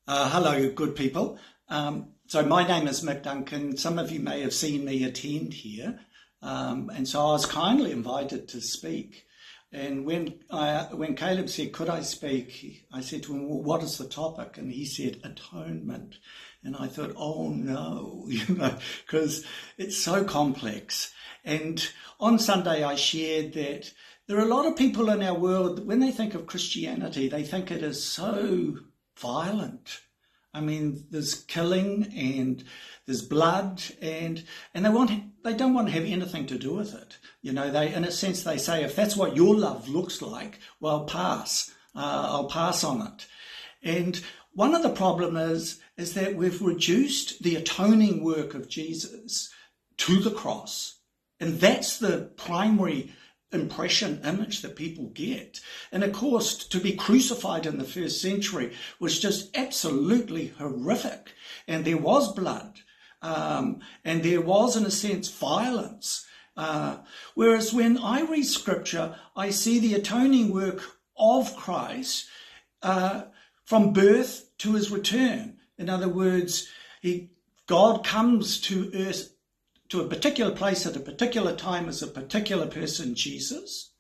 Hello, good people. So my name is Mick Duncan. Some of you may have seen me attend here. And so I was kindly invited to speak. And when Caleb said, could I speak? I said to him, well, what is the topic? And he said, atonement. And I thought, oh no, because it's so complex. And on Sunday, I shared that there are a lot of people in our world, when they think of Christianity, they think it is so violent. I mean, there's killing and there's blood, and they don't want to have anything to do with it. They, in a sense, they say, if that's what your love looks like, well, I'll pass on it. And one of the problem is that we've reduced the atoning work of Jesus to the cross, and that's the primary image that people get. And of course, to be crucified in the first century was just absolutely horrific. And there was blood. And there was, in a sense, violence. Whereas when I read scripture, I see the atoning work of Christ from birth to his return. In other words, God comes to earth, to a particular place at a particular time as a particular person, Jesus.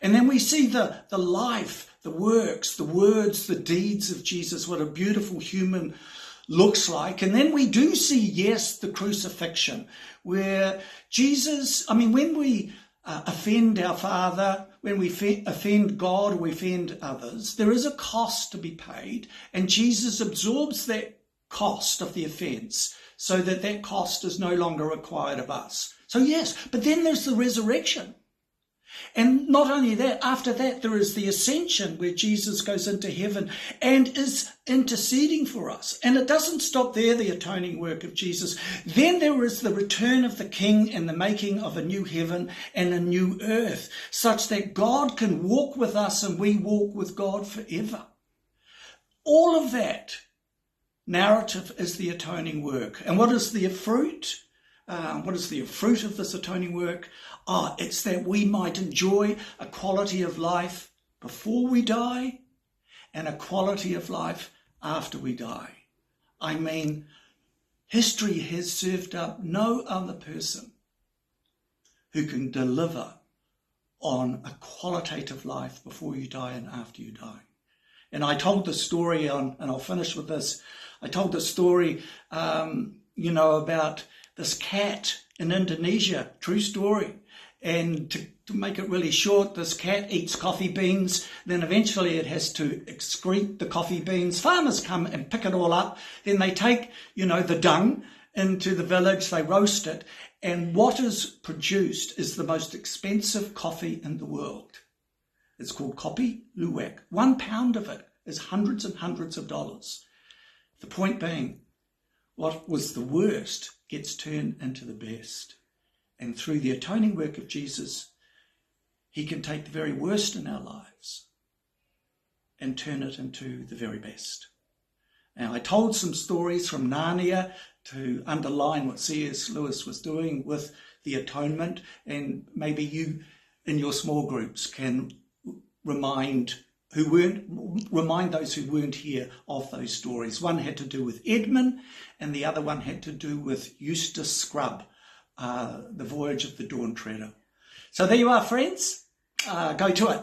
And then we see the life, the works, the words, the deeds of Jesus, what a beautiful human looks like. And then we do see, yes, the crucifixion, where Jesus, when we offend our Father, when we offend God, or we offend others, there is a cost to be paid, and Jesus absorbs that cost of the offence, so that cost is no longer required of us. So yes, but then there's the resurrection. And not only that, after that there is the ascension, where Jesus goes into heaven and is interceding for us. And it doesn't stop there, the atoning work of Jesus. Then there is the return of the King and the making of a new heaven and a new earth, such that God can walk with us and we walk with God forever. All of that narrative is the atoning work. And what is the fruit? What is the fruit of this atoning work? It's that we might enjoy a quality of life before we die and a quality of life after we die. History has served up no other person who can deliver on a qualitative life before you die and after you die. And I told the story and I'll finish with this. I told the story, about this cat in Indonesia, true story. And to make it really short, this cat eats coffee beans, then eventually it has to excrete the coffee beans. Farmers come and pick it all up. Then they take, the dung into the village, they roast it. And what is produced is the most expensive coffee in the world. It's called Kopi Luwak. 1 pound of it is hundreds and hundreds of dollars. The point being, what was the worst gets turned into the best. And through the atoning work of Jesus, he can take the very worst in our lives and turn it into the very best. Now, I told some stories from Narnia to underline what C.S. Lewis was doing with the atonement, and maybe you in your small groups can remind those who weren't here of those stories. One had to do with Edmund, and the other one had to do with Eustace Scrubb, the voyage of the Dawn Treader. So there you are, friends. Go to it.